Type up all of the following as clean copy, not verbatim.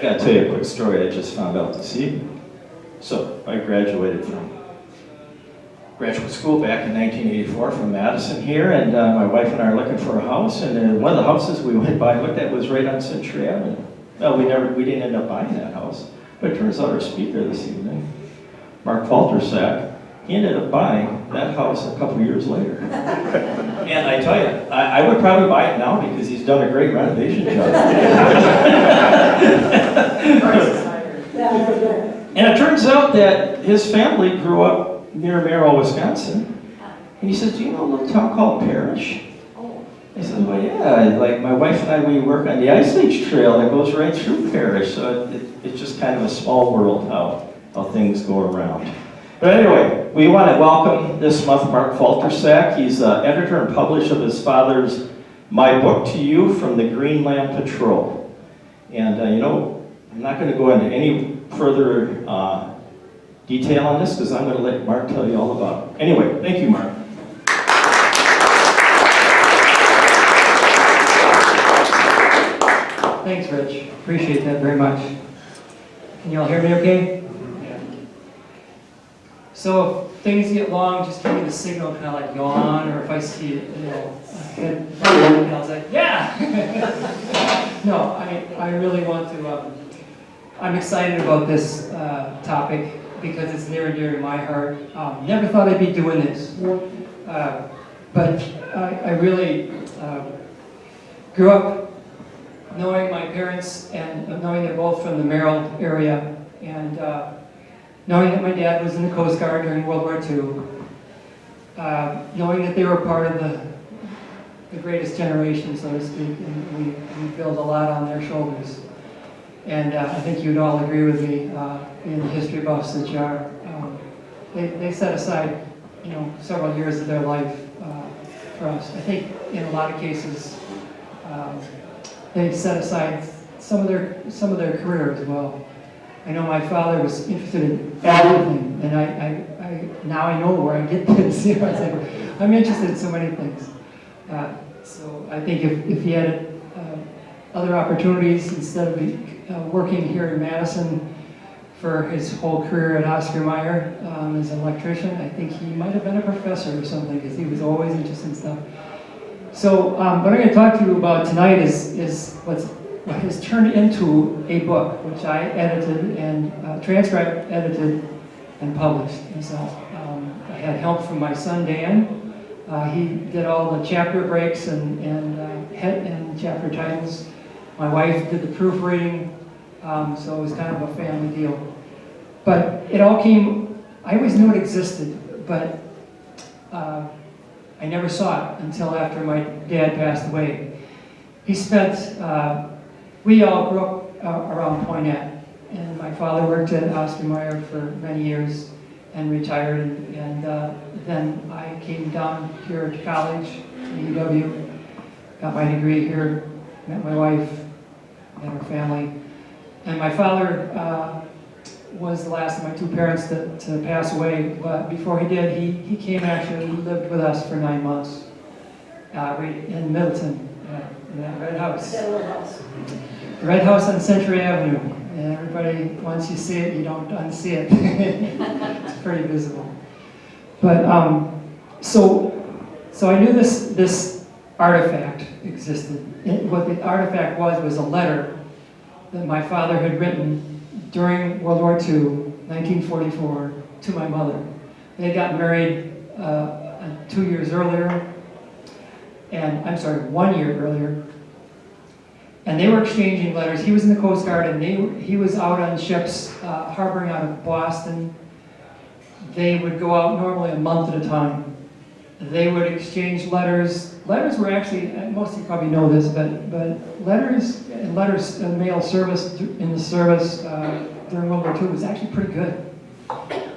I got to tell you a quick story I just found out this evening. So I graduated from graduate school back in 1984 from Madison here, and my wife and I are looking for a house, and one of the houses we went by and looked at was right on Century Avenue. Well, we didn't end up buying that house, but it turns out our speaker this evening, Mark Faultersack, he ended up buying that house a couple years later. And I tell you, I would probably buy it now because he's done a great renovation job. And it turns out that his family grew up near Merrill, Wisconsin. And he says, do you know a little town called Parrish? I said, well, yeah, like my wife and I, we work on the Ice Age Trail that goes right through Parrish. So it's just kind of a small world how things go around. But anyway, we want to welcome this month Mark Faultersack. He's editor and publisher of his father's My Book to You from the Greenland Patrol. And you know, I'm not going to go into any further detail on this because I'm going to let Mark tell you all about it. Anyway, thank you, Mark. Thanks, Rich. Appreciate that very much. Can you all hear me okay? So if things get long, just give me the signal, kind of like yawn, or if I see it, you know, head, I was like, yeah! No, I really want to, I'm excited about this topic because it's near and dear to my heart. Never thought I'd be doing this, but I really grew up knowing my parents and knowing they're both from the Merrill area, and knowing that my dad was in the Coast Guard during World War II, knowing that they were part of the greatest generation, so to speak, and we build a lot on their shoulders. And I think you'd all agree with me, being the history buffs that you are. They set aside, you know, several years of their life for us. I think in a lot of cases, they set aside some of their career as well. I know my father was interested in everything, and I now I know where I get this. You know, I say, I'm interested in so many things. So I think if he had other opportunities instead of working here in Madison for his whole career at Oscar Mayer as an electrician, I think he might have been a professor or something because he was always interested in stuff. So what I'm going to talk to you about tonight is what has turned into a book, which I edited and transcribed, edited, and published. And so I had help from my son Dan. He did all the chapter breaks and chapter titles. My wife did the proofreading, so it was kind of a family deal. But it all came, I always knew it existed, but I never saw it until after my dad passed away. He spent, we all grew up around Poinet, and my father worked at Oscar Mayer for many years and retired, and then I came down here to college, UW, got my degree here, met my wife and her family, and my father was the last of my two parents to pass away, but before he did, he came actually, he lived with us for 9 months right in Middleton, in that red house. That little house. The red house on Century Avenue. And everybody, once you see it, you don't unsee it. It's pretty visible. But so I knew this artifact existed. What the artifact was a letter that my father had written during World War II, 1944, to my mother. They got married 2 years earlier, and I'm sorry, 1 year earlier. And they were exchanging letters. He was in the Coast Guard, and he was out on ships harboring out of Boston. They would go out normally a month at a time. They would exchange letters. Letters were actually, most of you probably know this, but letters and mail service in the service during World War II was actually pretty good.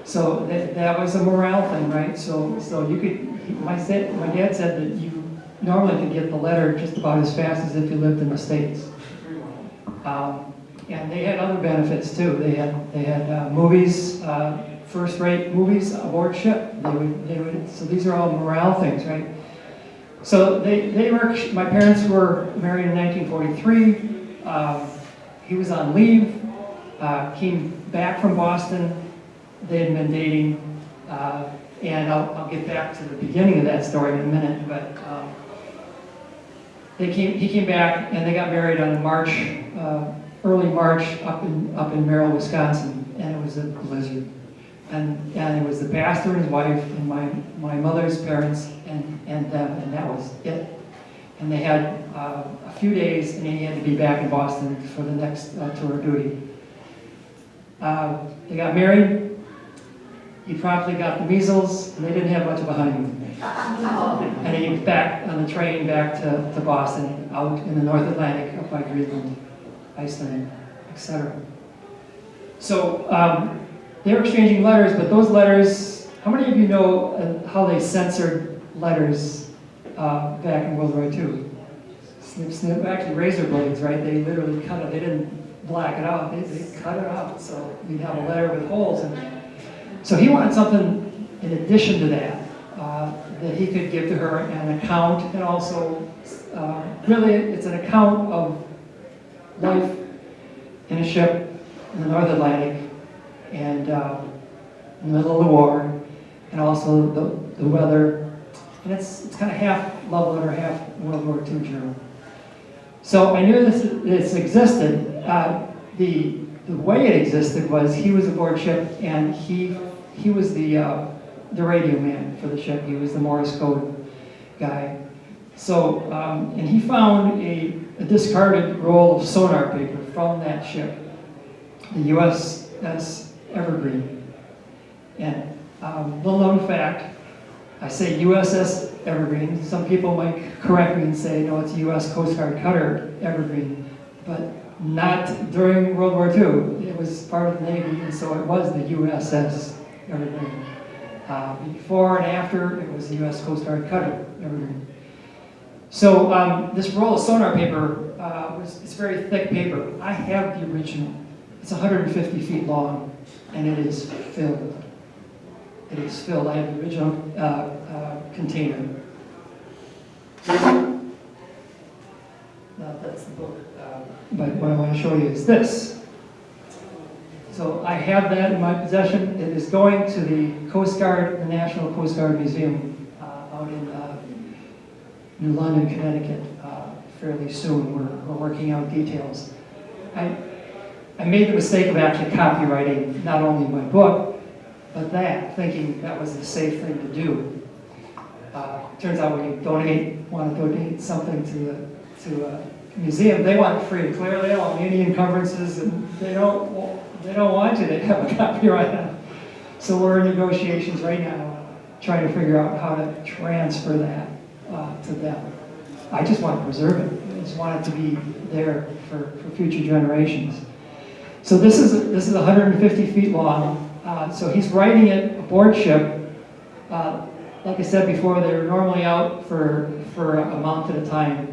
So that was a morale thing, right? So you could, my dad said that you normally could get the letter just about as fast as if you lived in the States. And they had other benefits too. They had movies, first-rate movies aboard ship. They would. So these are all morale things, right? So they were. My parents were married in 1943. he was on leave, came back from Boston. They had been dating, and I'll get back to the beginning of that story in a minute, but he came back and they got married on early March up in Merrill, Wisconsin, and it was a blizzard. And it was the pastor and his wife and my mother's parents and them, and that was it. And they had a few days, and then he had to be back in Boston for the next tour of duty. They got married. He promptly got the measles, and they didn't have much of a honeymoon. And he was back on the train back to Boston, out in the North Atlantic, up by Greenland, Iceland, etc. So they were exchanging letters, but those letters, how many of you know how they censored letters back in World War II? Snip, snip, actually razor blades, right? They literally cut it, they didn't black it out, they cut it out. So you'd have a letter with holes in it. So he wanted something in addition to that, that he could give to her, an account, and also, really, it's an account of life in a ship in the North Atlantic, and in the middle of the war, and also the weather, and it's kind of half love letter, half World War II journal. So I knew this existed. The way it existed was he was aboard ship, and he was the radio man for the ship. He was the Morse code guy. So, and he found a discarded roll of sonar paper from that ship, the USS Evergreen. And little known fact, I say USS Evergreen. Some people might correct me and say, no, it's US Coast Guard cutter Evergreen, but not during World War II. It was part of the Navy, and so it was the USS Evergreen. Before and after, it was the US Coast Guard cutter Evergreen. So this roll of sonar paper, it's very thick paper. I have the original. It's 150 feet long, and it is filled. It is filled. I have the original container. That's the book. But what I want to show you is this. So I have that in my possession. It is going to the Coast Guard, the National Coast Guard Museum out in New London, Connecticut, fairly soon. We're working out details. I made the mistake of actually copywriting not only my book, but thinking that was the safe thing to do. Turns out when you want to donate something to a museum, they want it free. Clearly, they don't want any encumbrances, and they don't want you to have a copyright on it. So we're in negotiations right now, trying to figure out how to transfer that to them. I just want to preserve it. I just want it to be there for future generations. So this is 150 feet long. So he's writing it aboard ship. Like I said before, they were normally out for a month at a time.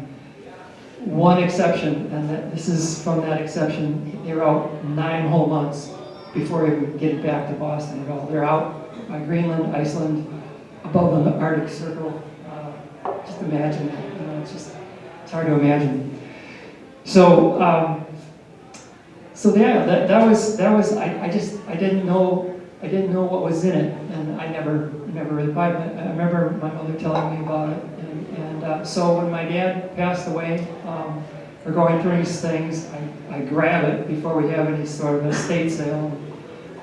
One exception, and this is from that exception, they were out 9 whole months before they would get back to Boston at all. They're out by Greenland, Iceland, above the Arctic Circle. Just imagine that. It's hard to imagine. So, that was. I didn't know what was in it, and I never really. I remember my mother telling me about it, and so when my dad passed away, we're going through these things. I grab it before we have any sort of estate sale,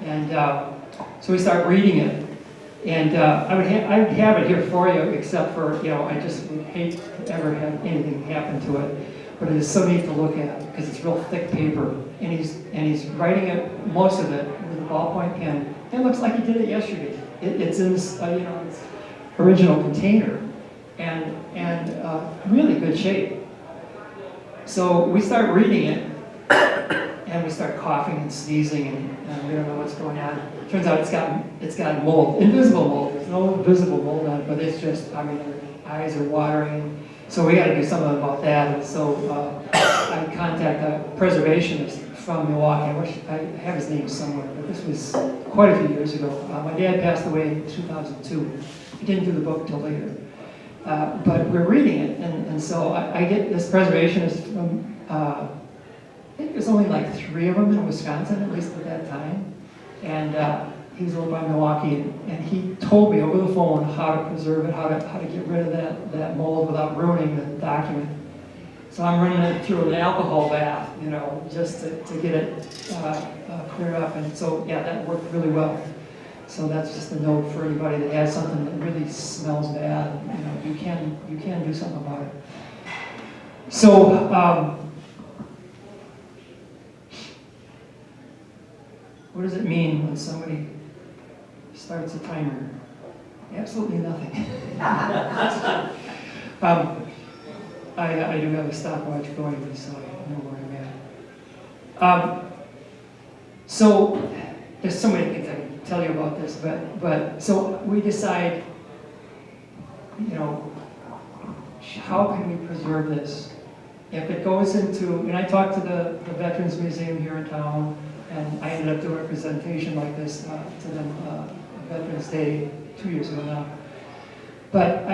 and so we start reading it. And I would have it here for you, except for, I just would hate to ever have anything happen to it. But it is so neat to look at because it's real thick paper, and he's writing it, most of it, with a ballpoint pen. It looks like he did it yesterday. It's in this, its original container, and really good shape. So we start reading it, and we start coughing and sneezing, and we don't know what's going on. Turns out it's got mold, invisible mold. There's no visible mold on it, but it's just, our eyes are watering. So we got to do something about that. And so I contact a preservationist from Milwaukee. I have his name somewhere, but this was quite a few years ago. My dad passed away in 2002. He didn't do the book till later. But we're reading it, and so I get this preservationist think there's only like 3 of them in Wisconsin, at least at that time. And he's over by Milwaukee, and he told me over the phone how to preserve it, how to get rid of that mold without ruining the document. So I'm running it through an alcohol bath, you know, just to get it cleared up. And so, yeah, that worked really well. So that's just a note for anybody that has something that really smells bad. You know, you can do something about it. So, what does it mean when somebody starts a timer? Absolutely nothing. I do have a stopwatch going, so I know where I'm at. So there's so many things I can tell you about this, but so we decide, you know, how can we preserve this? If it goes into, and I talked to the Veterans Museum here in town, and I ended up doing a presentation like this to them Veterans Day 2 years ago now. But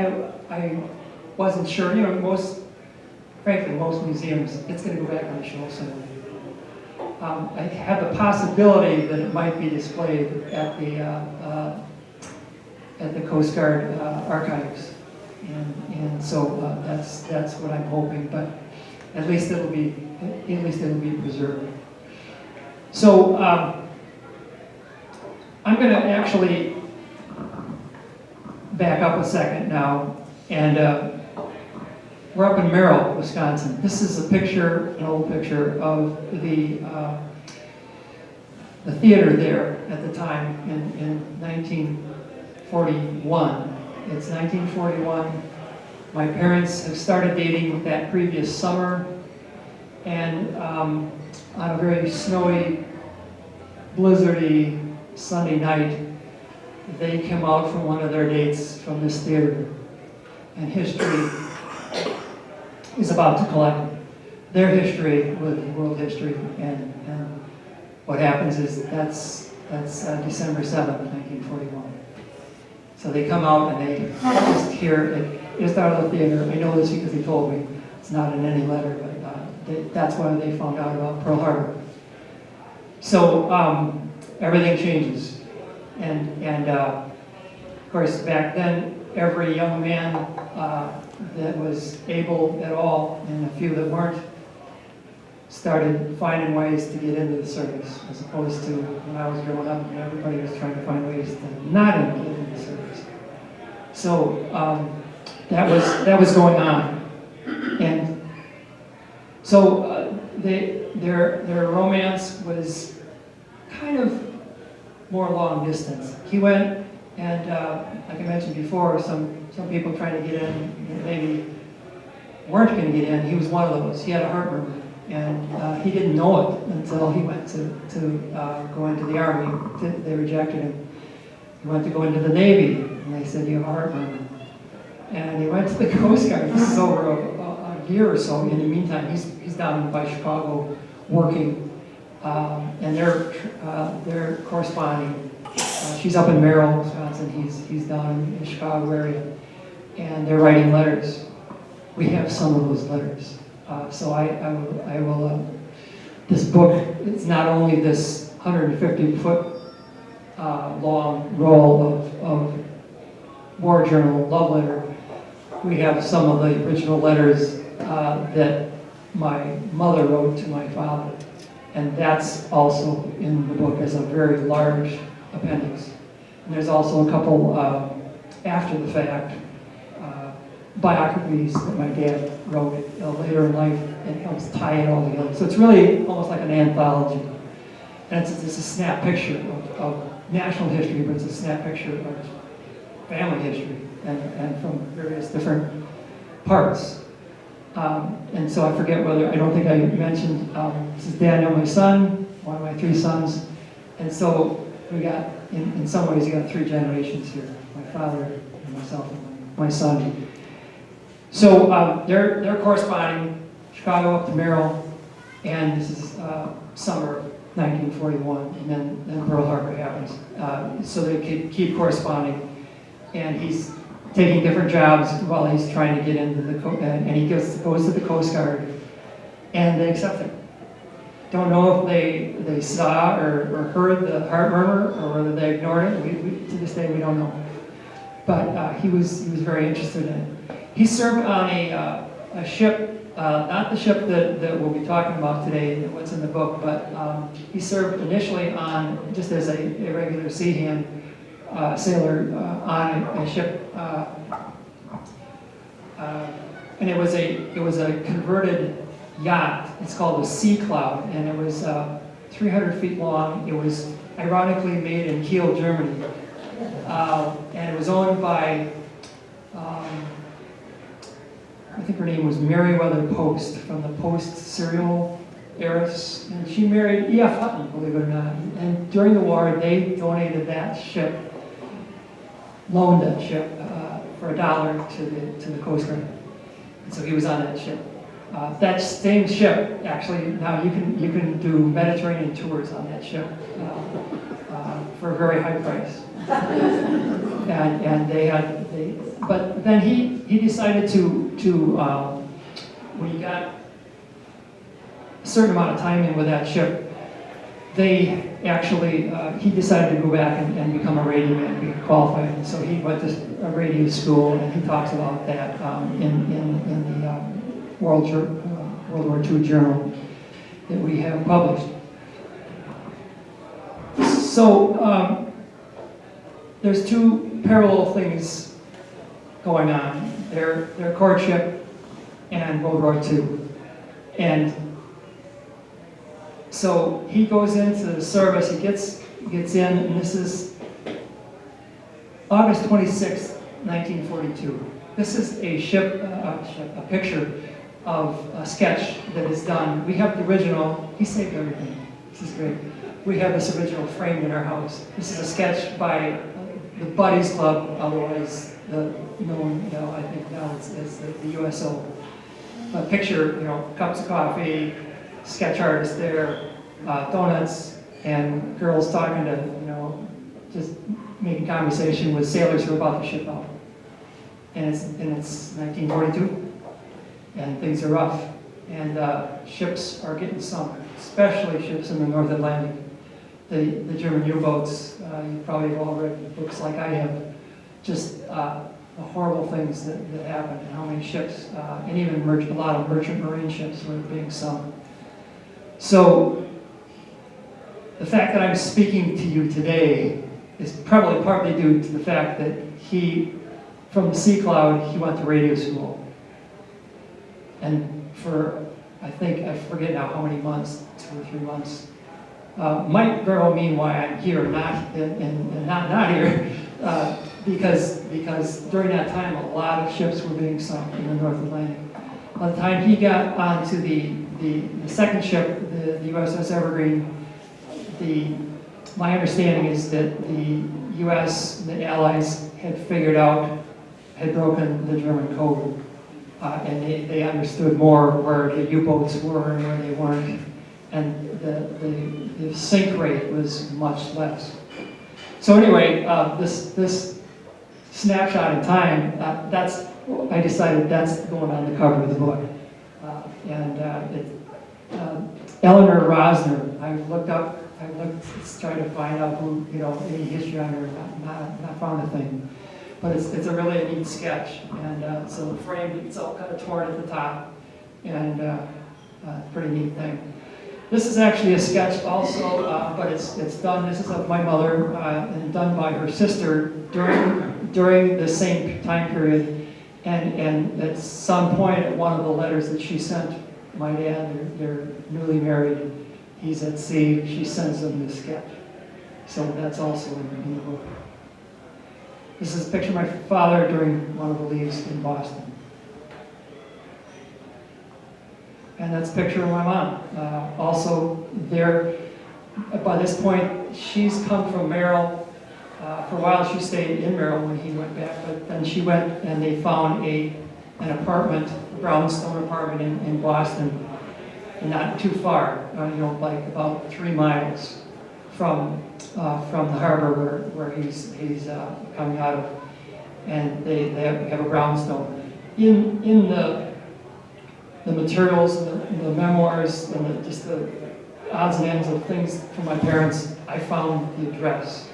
I wasn't sure, you know, frankly, most museums, it's going to go back on the shelf soon. I have the possibility that it might be displayed at the Coast Guard archives, and so that's what I'm hoping. But at least it'll be preserved. So I'm going to actually back up a second now, and we're up in Merrill, Wisconsin. This is a picture, an old picture of the theater there at the time in 1941. It's 1941. My parents have started dating that previous summer, and on a very snowy, blizzardy Sunday night, they came out from one of their dates from this theater, and history is about to collide their history with world history, and what happens is that's December 7th, 1941. So they come out and they just hear it just out of the theater. I know this because he told me. It's not in any letter, but that's why they found out about Pearl Harbor. So everything changes, and of course back then every young man that was able at all, and a few that weren't, started finding ways to get into the service, as opposed to when I was growing up, and everybody was trying to find ways to not get into the service. So that was going on, and so their romance was kind of more long distance. He went, and like I mentioned before, some people trying to get in maybe weren't going to get in. He was one of those. He had a heart murmur, and he didn't know it until he went to go into the Army. They rejected him. He went to go into the Navy, and they said, "You have a heart murmur." And he went to the Coast Guard. This is over a year or so. In the meantime, he's down by Chicago working, and they're corresponding. She's up in Merrill, Wisconsin. He's down in the Chicago area, and they're writing letters. We have some of those letters. So I will. This book, it's not only this 150-foot long roll of war journal love letter. We have some of the original letters that my mother wrote to my father, and that's also in the book as a very large appendix. And there's also a couple after the fact biographies that my dad wrote later in life, and helps tie it all together. So it's really almost like an anthology. And it's a snap picture of national history, but it's a snap picture of family history and from various different parts. And so I forget whether, I don't think I mentioned, this is Daniel, my son, one of my 3 sons. And so we got, in some ways, you got 3 generations here, my father and myself and my son. So they're corresponding, Chicago up to Merrill, and this is summer of 1941, and then Pearl Harbor happens. So they keep corresponding, and he's taking different jobs while he's trying to get into and he goes to the Coast Guard, and they accept him. Don't know if they saw or heard the heart murmur or whether they ignored it. To this day, we don't know. But he was very interested in it. He served on a ship, not the ship that we'll be talking about today, what's in the book, but he served initially on, just as a regular sea hand sailor, on a ship, and it was a converted yacht. It's called the Sea Cloud, and it was 300 feet long. It was ironically made in Kiel, Germany, and it was owned by, I think her name was Meriwether Post, from the Post cereal heiress, and she married E.F. Hutton, believe it or not. And during the war, they donated that ship, loaned that ship for $1 to the Coast Guard. And so he was on that ship. That same ship, actually, now you can do Mediterranean tours on that ship for a very high price. But then he decided to when he got a certain amount of time in with that ship, he decided to go back and become a radio man, be qualified. And so he went to a radio school, and he talks about that in the World War II journal that we have published. So there's two parallel things going on: their courtship and World War II. And so he goes into the service. He gets in, and this is August 26, 1942. This is a picture of a sketch that is done. We have the original. He saved everything. This is great. We have this original framed in our house. This is a sketch by the Buddies Club, otherwise known now, I think now as the USO. A picture, cups of coffee, sketch artist there, donuts, and girls talking to, just making conversation with sailors who are about to ship out. And it's 1942, and things are rough, and ships are getting sunk, especially ships in the North Atlantic. The German U-boats, you probably have all read books like I have, just the horrible things that happened, and how many ships, and even a lot of merchant marine ships were being sunk. So the fact that I'm speaking to you today is probably partly due to the fact that from the Sea Cloud, he went to radio school. And for, I forget now how many months, 2 or 3 months, might very well mean why I'm here, not here, because during that time, a lot of ships were being sunk in the North Atlantic. By the time he got onto the second ship, the USS Evergreen, my understanding is that the U.S., the Allies, had broken the German code, and they understood more where the U-boats were and where they weren't, and the sink rate was much less. So anyway, this snapshot in time, I decided that's going on the cover of the book. Eleanor Rosner, I looked to try to find out who, any history on her, not found a thing. But it's a really neat sketch, and so the frame, it's all kind of torn at the top, and pretty neat thing. This is actually a sketch also, but it's done, this is of my mother, and done by her sister during the same time period, and at some point at one of the letters that she sent my dad, they're newly married, he's at sea, she sends him this sketch. So that's also in the book. This is a picture of my father during one of the leaves in Boston. And that's a picture of my mom. Also there, by this point, she's come from Merrill. For a while she stayed in Merrill when he went back, but then she went and they found an apartment, a brownstone apartment in Boston, not too far, like about 3 miles from the harbor where he's coming out of, and they have a brownstone. In the materials, the memoirs, and just the odds and ends of things from my parents, I found the address.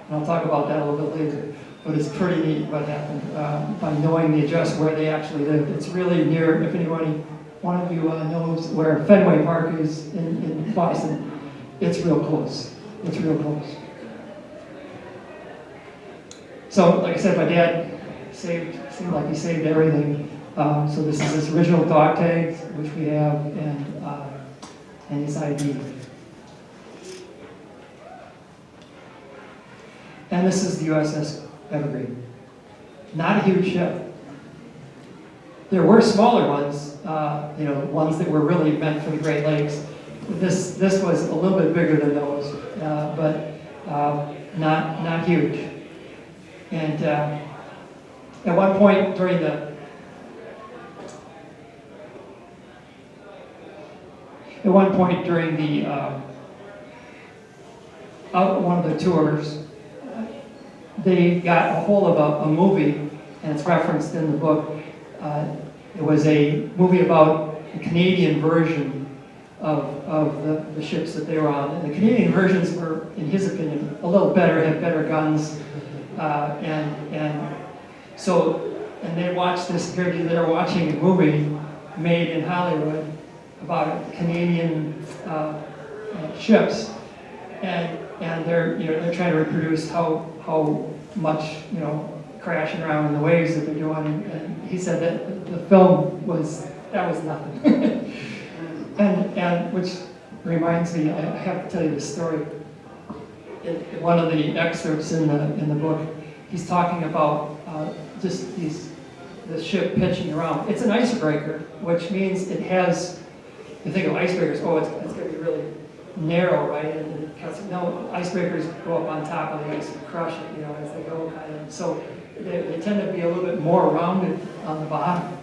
And I'll talk about that a little bit later. But it's pretty neat what happened by knowing the address where they actually lived. It's really near, if anybody, one of you knows where Fenway Park is in Boston, it's real close. It's real close. So, like I said, my dad seemed like he saved everything. So this is his original dog tag, which we have, and his ID. And this is the USS Evergreen. Not a huge ship. There were smaller ones, ones that were really meant for the Great Lakes. This was a little bit bigger than those, but not huge. And at one point during one of the tours, they got a hold of a movie, and it's referenced in the book. It was a movie about the Canadian version of the ships that they were on. And the Canadian versions were, in his opinion, a little better, had better guns, and they watched this. They were watching a movie made in Hollywood about Canadian ships, and they're trying to reproduce how much crashing around in the waves that they're doing. And he said that the film was nothing. and which reminds me, I have to tell you this story. In one of the excerpts in the book, he's talking about just the ship pitching around. It's an icebreaker, which means it has. You think of icebreakers, it's going to be really narrow, right? And it cuts. No, icebreakers go up on top of the ice and crush it, as they go. So they tend to be a little bit more rounded on the bottom.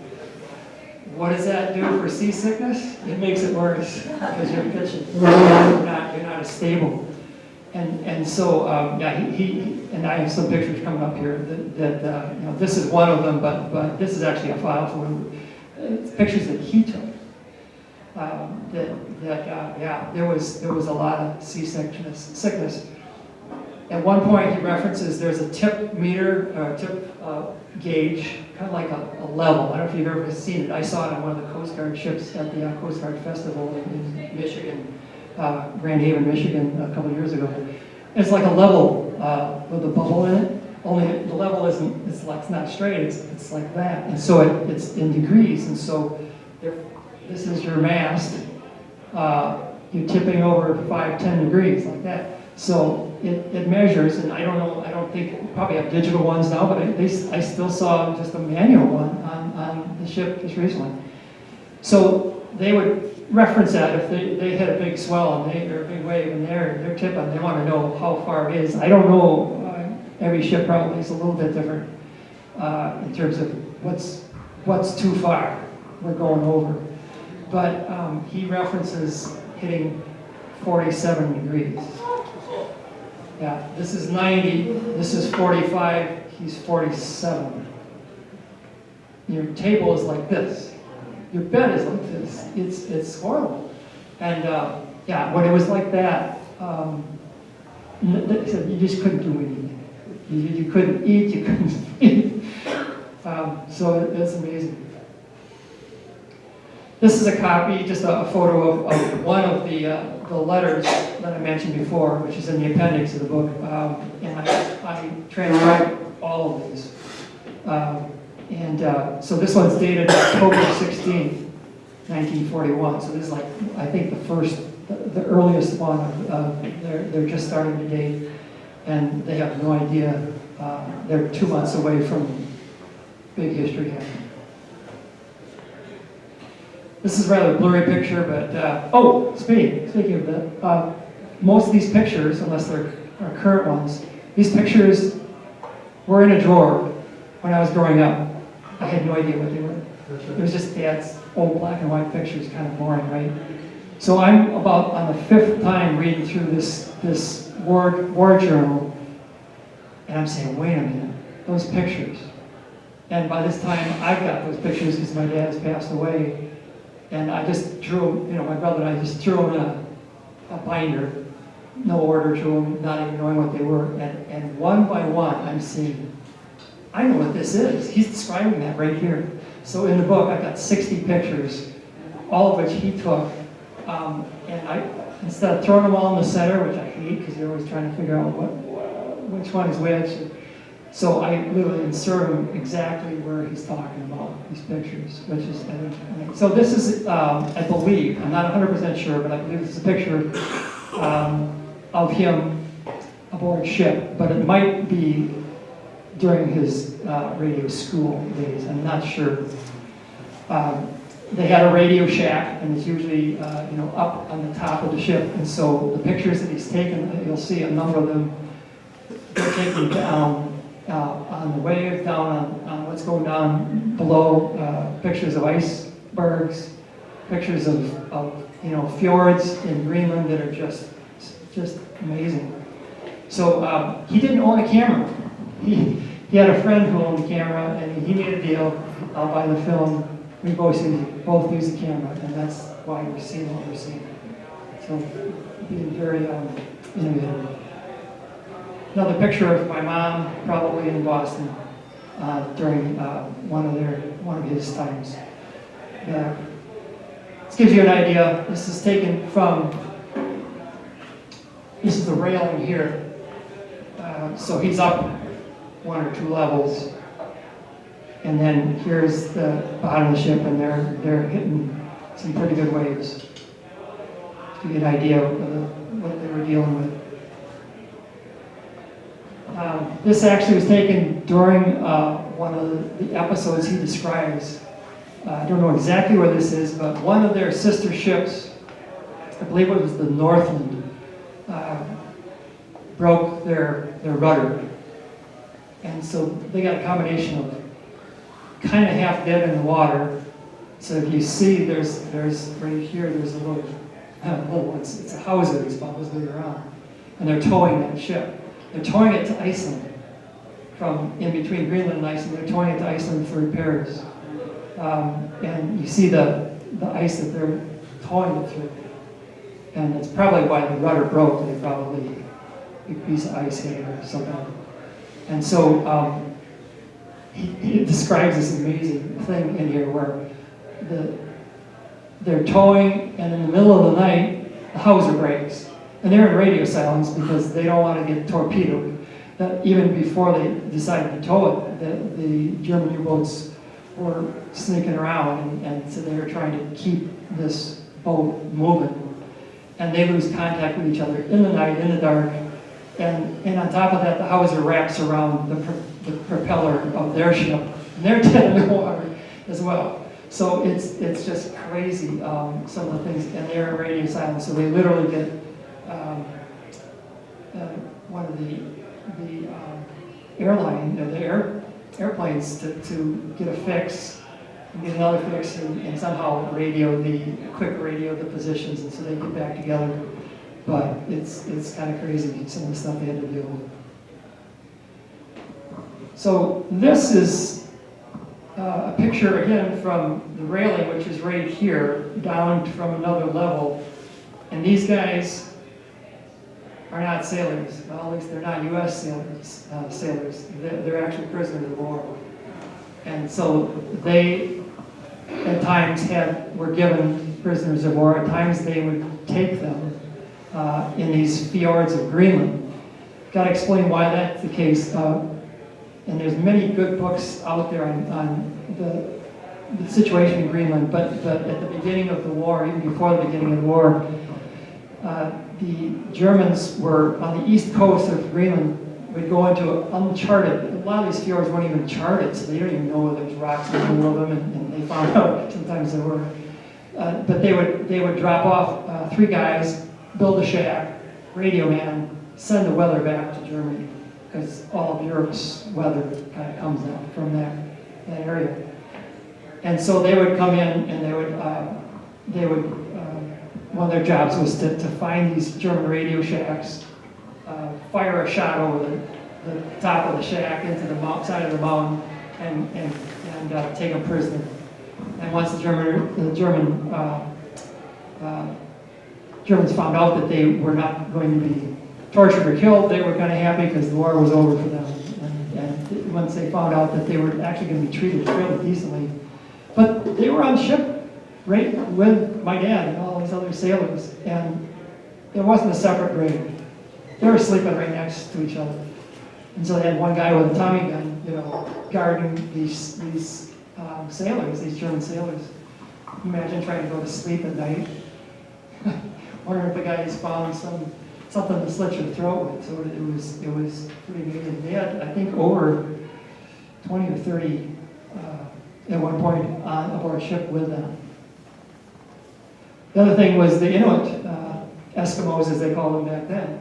What does that do for seasickness? It makes it worse because you're pitching. You're not as stable. And so he and I have some pictures coming up here that this is one of them, but this is actually a file for him. It's pictures that he took. There was a lot of sickness. At one point, he references there's a tip meter or tip gauge, kind of like a level. I don't know if you've ever seen it. I saw it on one of the Coast Guard ships at the Coast Guard Festival in Michigan, Grand Haven, Michigan, a couple of years ago. It's like a level with a bubble in it. Only the level isn't. It's not straight. It's like that, and so it's in degrees. And so this is your mast. You're tipping over 5-10 degrees like that. So it measures, and I don't think, probably have digital ones now, but I still saw just a manual one on the ship just recently. So they would reference that if they had a big swell or a big wave and they're tipping, they want to know how far it is. I don't know, every ship probably is a little bit different in terms of what's too far we're going over. But he references hitting 47 degrees. Yeah, this is 90, this is 45, he's 47. Your table is like this. Your bed is like this. It's horrible. And when it was like that, they said you just couldn't do anything. You couldn't eat, you couldn't sleep. So it's amazing. This is a copy, just a photo of one of the letters that I mentioned before, which is in the appendix of the book. And I transcribed all of these. So this one's dated October 16th, 1941. So this is I think the earliest one. They're just starting to date, and they have no idea. They're 2 months away from big history happening. This is a rather blurry picture, but speaking of that, most of these pictures, unless they're our current ones, these pictures were in a drawer when I was growing up. I had no idea what they were. It was just Dad's old black and white pictures, kind of boring, right? So I'm about on the 5th time reading through this war journal, and I'm saying, wait a minute, those pictures. And by this time, I've got those pictures because my dad has passed away. And I just drew them, my brother and I just drew them a binder, no order to them, not even knowing what they were. And one by one, I'm seeing, I know what this is. He's describing that right here. So in the book, I've got 60 pictures, all of which he took. And I, instead of throwing them all in the center, which I hate because you're always trying to figure out which one is which. So I literally insert them exactly where he's talking about these pictures, which is, I think, so this is, I believe, I'm not 100% sure, but I believe it's a picture of him aboard ship, but it might be during his radio school days, I'm not sure. They had a radio shack, and it's usually up on the top of the ship, and so the pictures that he's taken, you'll see a number of them, they're taken down on the wave, down on what's going down below, pictures of icebergs, pictures of fjords in Greenland that are just amazing. So he didn't own a camera. He had a friend who owned a camera, and he made a deal, I'll buy the film. We both use the camera, and that's why we're seeing what we're seeing. So being very innovative. Another picture of my mom, probably in Boston, during one of his times. This gives you an idea. This is taken from, this is the railing here. So he's up 1 or 2 levels. And then here's the bottom of the ship, and they're hitting some pretty good waves. To get an idea of what they were dealing with. This actually was taken during one of the episodes he describes. I don't know exactly where this is, but one of their sister ships, I believe it was the Northland, broke their rudder. And so they got a combination of kind of half dead in the water. So if you see, there's right here, there's a little it's a hawser that's probably around. And they're towing that ship. They're towing it to Iceland from in between Greenland and Iceland. They're towing it to Iceland for repairs. And you see the ice that they're towing it through. And that's probably why the rudder broke. They probably, a piece of ice hit it or something. And so he describes this amazing thing in here where they're towing, and in the middle of the night, the hawser breaks. And they're in radio silence because they don't want to get torpedoed. Even before they decided to tow it, the German U-boats were sneaking around, and so they were trying to keep this boat moving. And they lose contact with each other in the night, in the dark. And on top of that, the hawser wraps around the propeller of their ship. And they're dead in the water as well. So it's just crazy, some of the things. And they're in radio silence, so they literally get one of the airplanes to get a fix, and get another fix, and somehow quick radio the positions, and so they get back together. But it's kind of crazy, some of the stuff they had to deal with. So this is a picture, again, from the railing, which is right here, down from another level. And these guys are not sailors. Well, at least they're not U.S. sailors. They're actually prisoners of war. And so they, at times, were given prisoners of war. At times, they would take them in these fjords of Greenland. Got to explain why that's the case. And there's many good books out there on the situation in Greenland. But at the beginning of the war, even before the beginning of the war, the Germans were on the east coast of Greenland, would go into uncharted, a lot of these fjords weren't even charted, so they don't even know whether there's rocks in the middle of them, and they found out sometimes there were. But they would drop off 3 guys, build a shack, radio man, send the weather back to Germany, because all of Europe's weather kind of comes out from that area. And so they would come in, and they would one of their jobs was to find these German radio shacks, fire a shot over the top of the shack into the side of the mountain, and take them prisoner. And once the German Germans found out that they were not going to be tortured or killed, they were kind of happy because the war was over for them. And once they found out that they were actually going to be treated fairly decently. But they were on ship right with my dad and all these other sailors, and there wasn't a separate grave. They were sleeping right next to each other. And so they had one guy with a Tommy gun, guarding these sailors, these German sailors. Imagine trying to go to sleep at night. Wondering if the guys found something to slit your throat with. So it was pretty amazing. They had, I think, over 20 or 30 at one point aboard ship with them. The other thing was the Inuit, Eskimos as they called them back then,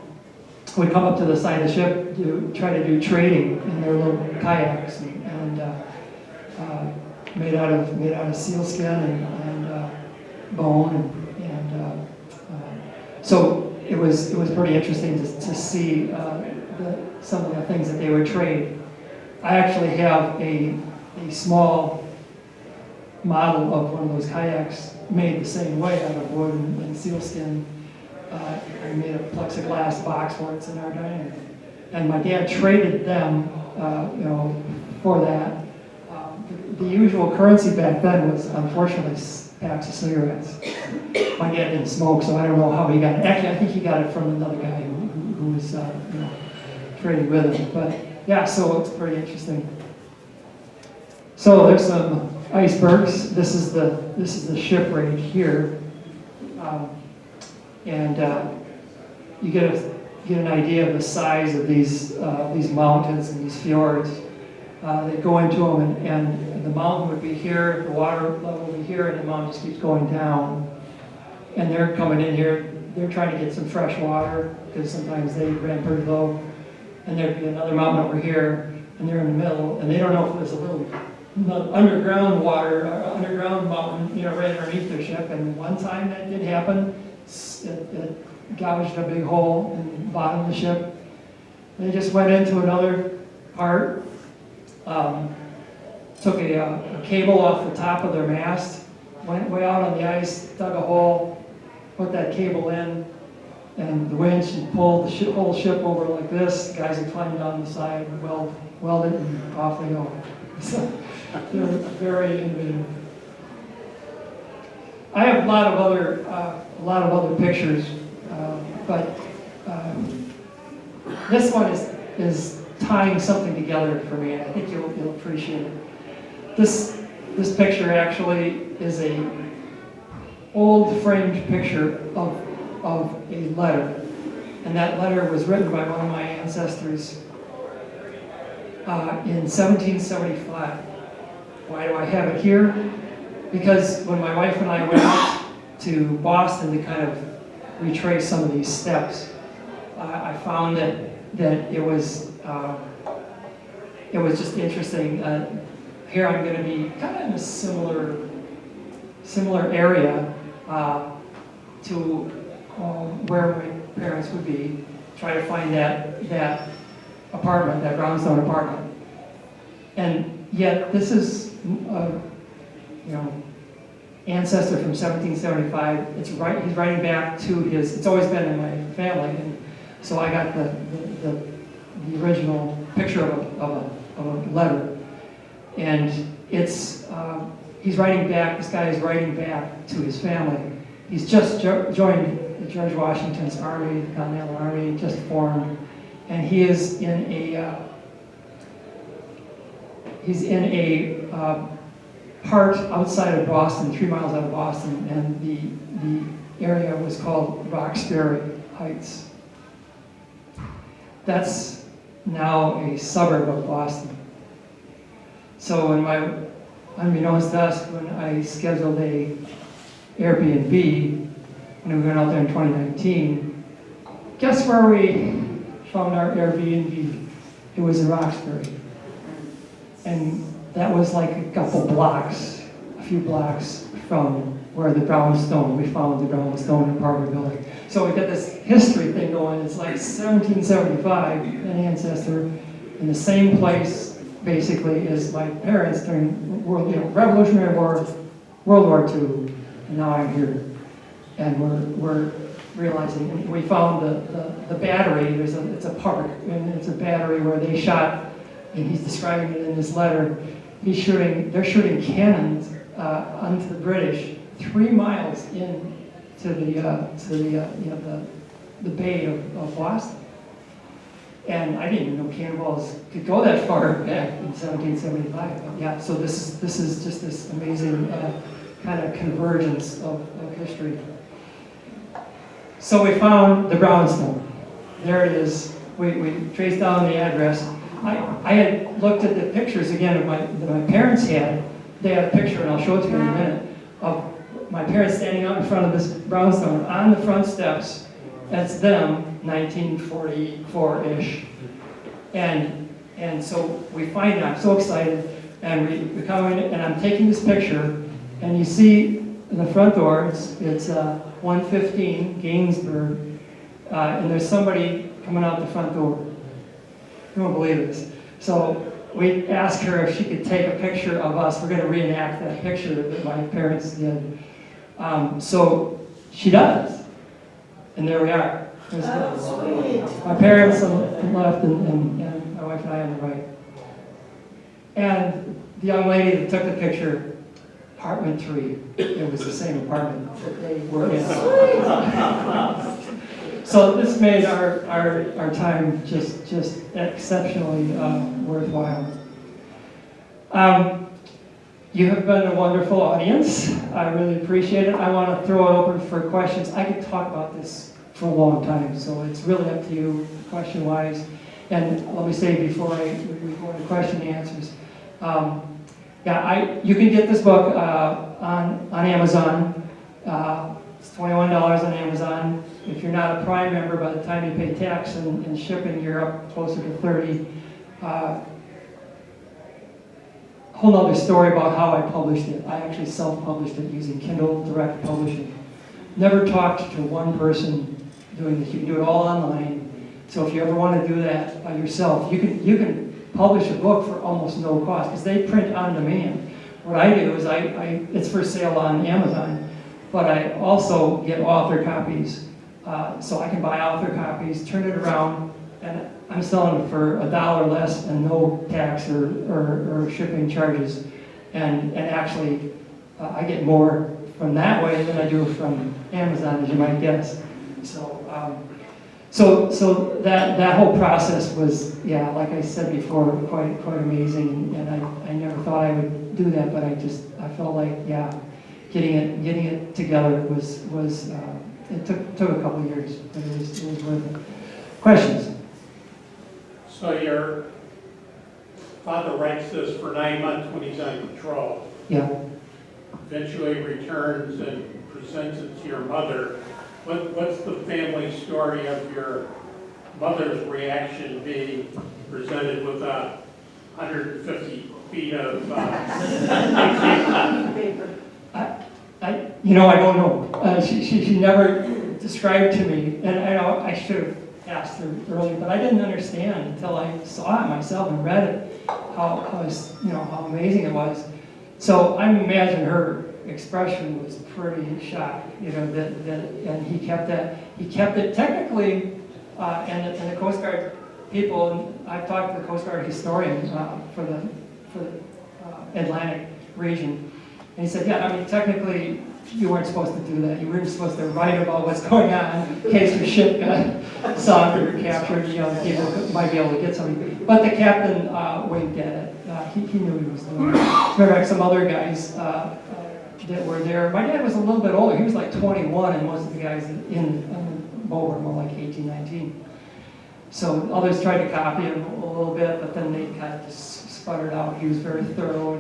would come up to the side of the ship to try to do trading in their little kayaks and made out of sealskin and bone so it was pretty interesting to see some of the things that they would trade. I actually have a small model of one of those kayaks made the same way out of wood and sealskin. I made a plexiglass box for it. It's in our dining room. And my dad traded them, for that. The usual currency back then was, unfortunately, packs of cigarettes. My dad didn't smoke, so I don't know how he got it. Actually, I think he got it from another guy who was, trading with him. But yeah, so it's pretty interesting. So there's some icebergs. This is the ship right here. You get an idea of the size of these mountains and these fjords. They go into them, and the mountain would be here, the water level would be here, and the mountain just keeps going down. And they're coming in here, they're trying to get some fresh water, because sometimes they ran pretty low. And there'd be another mountain over here, and they're in the middle, and they don't know if there's a little underground water, or underground mountain, right underneath their ship. And one time that did happen, it gouged a big hole in the bottom of the ship. They just went into another part, took a cable off the top of their mast, went way out on the ice, dug a hole, put that cable in, and the winch and pulled the whole ship over like this. The guys would climb down the side, weld it, and off they go. So they're very innovative. I have a lot of other pictures, but this one is tying something together for me, and I think you'll appreciate it. This picture actually is a old framed picture of a letter, and that letter was written by one of my ancestors in 1775. Why do I have it here? Because when my wife and I went out to Boston to kind of retrace some of these steps, I found that it was just interesting. Here I'm going to be kind of in a similar area to where my parents would be. Try to find that apartment, that brownstone apartment, and yet this is ancestor from 1775. He's writing back to his. It's always been in my family, and so I got the original picture of a letter, and it's he's writing back. This guy is writing back to his family. He's just joined George Washington's army, the Continental Army, just formed, and he is in a part outside of Boston, 3 miles out of Boston, and the area was called Roxbury Heights. That's now a suburb of Boston. So unbeknownst to us, when I scheduled a Airbnb, when we went out there in 2019, guess where we found our Airbnb? It was in Roxbury. And that was like a few blocks from where the brownstone, we found the brownstone apartment building. So we got this history thing going. It's like 1775, an ancestor, in the same place, basically, as my parents during Revolutionary War, World War II, and now I'm here. And we're realizing. And we found the battery. It's a park, and it's a battery where they shot, and he's describing it in this letter. They're shooting cannons onto the British 3 miles in to the Bay of Boston. And I didn't even know cannonballs could go that far back in 1775. But yeah, so this is just this amazing kind of convergence of history. So we found the brownstone. There it is. We traced down the address. I had looked at the pictures again that my parents had. They had a picture, and I'll show it to you in a minute, of my parents standing out in front of this brownstone on the front steps. That's them, 1944-ish. And so we find it, I'm so excited, and we come in, and I'm taking this picture, and you see in the front door, it's 115 Gainsborough, and there's somebody coming out the front door. You won't believe this. So we asked her if she could take a picture of us. We're going to reenact that picture that my parents did. So she does. And there we are. My parents on the left and my wife and I on the right. And the young lady that took the picture, apartment 3, it was the same apartment that they were in. So this made our time just exceptionally worthwhile. You have been a wonderful audience. I really appreciate it. I want to throw it open for questions. I could talk about this for a long time, so it's really up to you, question-wise. And let me say before we go into question and answers, you can get this book on Amazon. It's $21 on Amazon. If you're not a Prime member, by the time you pay tax and shipping, you're up closer to $30. Whole other story about how I published it. I actually self-published it using Kindle Direct Publishing. Never talked to one person doing this. You can do it all online. So if you ever want to do that by yourself, you can publish a book for almost no cost because they print on demand. What I do is it's for sale on Amazon, but I also get author copies. So I can buy author copies, turn it around, and I'm selling it for $1 less and no tax or shipping charges. And actually, I get more from that way than I do from Amazon, as you might guess. So that whole process was, like I said before, quite amazing. And I never thought I would do that, but I felt like, getting it together was it took a couple of years, but it was worth it. Questions? So your father writes this for 9 months when he's on patrol. Yeah. Eventually returns and presents it to your mother. What's the family story of your mother's reaction being presented with 150 feet of paper? I don't know. She never described to me, and I know I should have asked her earlier, but I didn't understand until I saw it myself and read it how amazing it was. So I imagine her expression was pretty shocked, and he kept it technically, and the Coast Guard people. And I've talked to the Coast Guard historian for the Atlantic region. And he said, technically, you weren't supposed to do that. You weren't supposed to write about what's going on in case your ship got sunk or captured. People might be able to get something. But the captain winked at it. He knew what he was doing. Remember, some other guys that were there. My dad was a little bit older. He was like 21, and most of the guys in the boat were more like 18, 19. So others tried to copy him a little bit, but then they kind of just sputtered out. He was very thorough.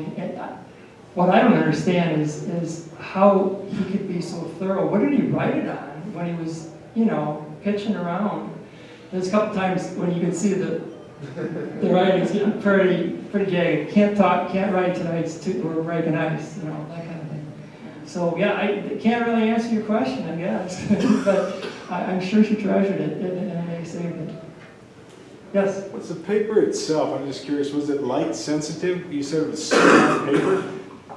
What I don't understand is how he could be so thorough. What did he write it on when he was, pitching around? There's a couple times when you can see the writing's getting pretty jagged. Can't talk, can't write tonight, we're breaking ice, that kind of thing. So I can't really answer your question, I guess, but I'm sure she treasured it and they saved it. Yes? What's the paper itself? I'm just curious, was it light sensitive? You said it was small paper?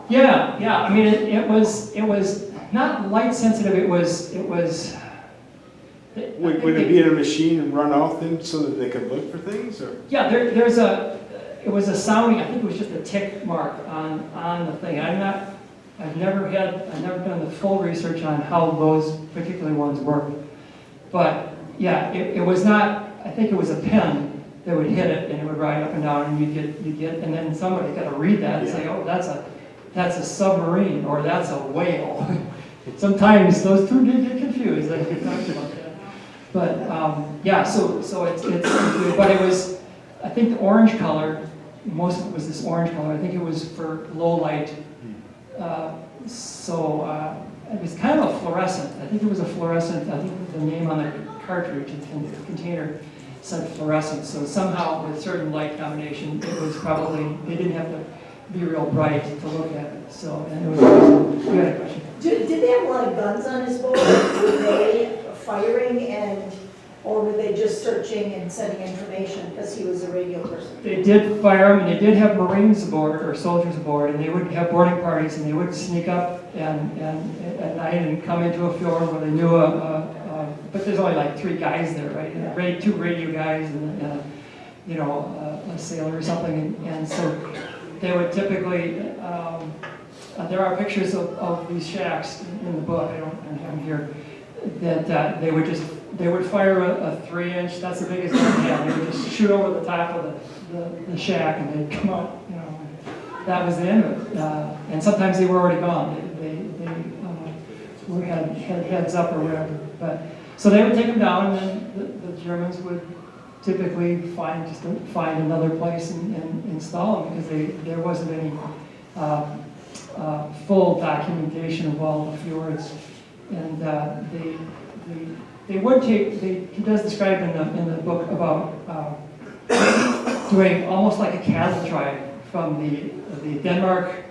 Yeah. I mean, it was not light sensitive. It was Would it be in a machine and run off then so that they could look for things, or? Yeah, it was a sounding, I think it was just a tick mark on the thing. I've never done the full research on how those particular ones work. But yeah, it was not, I think it was a pen that would hit it and it would ride up and down and you'd get, and then somebody got to read that and say, oh, that's a submarine or that's a whale. Sometimes those two did get confused, like we talked about that. But yeah, so it's but it was, I think the orange color, most of it was this orange color. I think it was for low light. It was kind of a fluorescent. I think it was a fluorescent. I think the name on the cartridge, the container, said fluorescent. So somehow with certain light combination, it was probably, they didn't have to be real bright to look at it. So, and it was, you had a question? Did they have a lot of guns on his boat? Were they firing or were they just searching and sending information because he was a radio person? They did fire them, and they did have Marines aboard, or soldiers aboard, and they would have boarding parties, and they would sneak up and at night and come into a fjord where they knew but there's only like 3 guys there, right? And 2 radio guys and a sailor or something, and so they would typically, there are pictures of these shacks in the book, I don't have them here, that they would fire a 3-inch, that's the biggest one they had. They would just shoot over the top of the shack and they'd come out, that was the end of it. And sometimes they were already gone. They had heads up or whatever. But so they would take them down, and then the Germans would typically find another place and install them because there wasn't any full documentation of all the fjords. And they would take, he does describe in the book about doing almost like a cattle drive from the Denmark,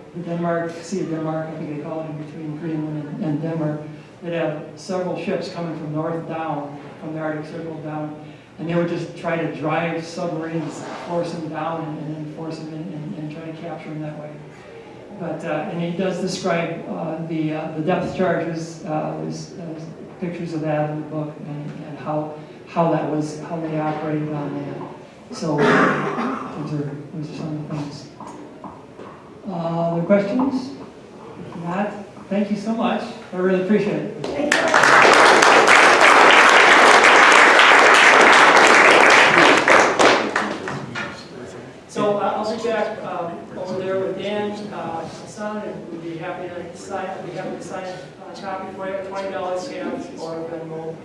Sea of Denmark, I think they call it, in between Greenland and Denmark. They'd have several ships coming from north down, from the Arctic Circle down, and they would just try to drive submarines, force them down and then force them in and try to capture them that way. But, and he does describe the depth charges, there's pictures of that in the book, and how they operated on that. So those are some of the things. Other questions? If not, thank you so much. I really appreciate it. Thank you. So I'll be back over there with Dan, my son, and we'd be happy to sign a copy for you, $20 scans or Venmo.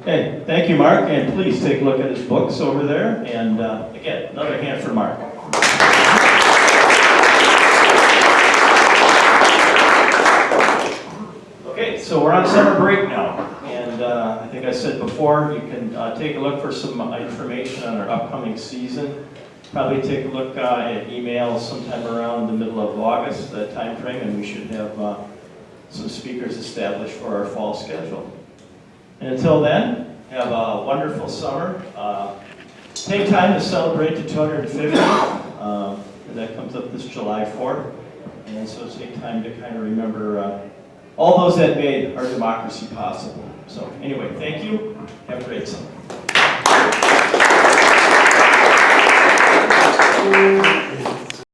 Okay, thank you, Mark, and please take a look at his books over there. And again, another hand for Mark. Okay, so we're on summer break now, and I think I said before, you can take a look for some information on our upcoming season. Probably take a look at email sometime around the middle of August, that time frame, and we should have some speakers established for our fall schedule. And until then, have a wonderful summer. Take time to celebrate the 250th, and that comes up this July 4th. And so take time to kind of remember all those that made our democracy possible. So anyway, thank you. Have a great summer.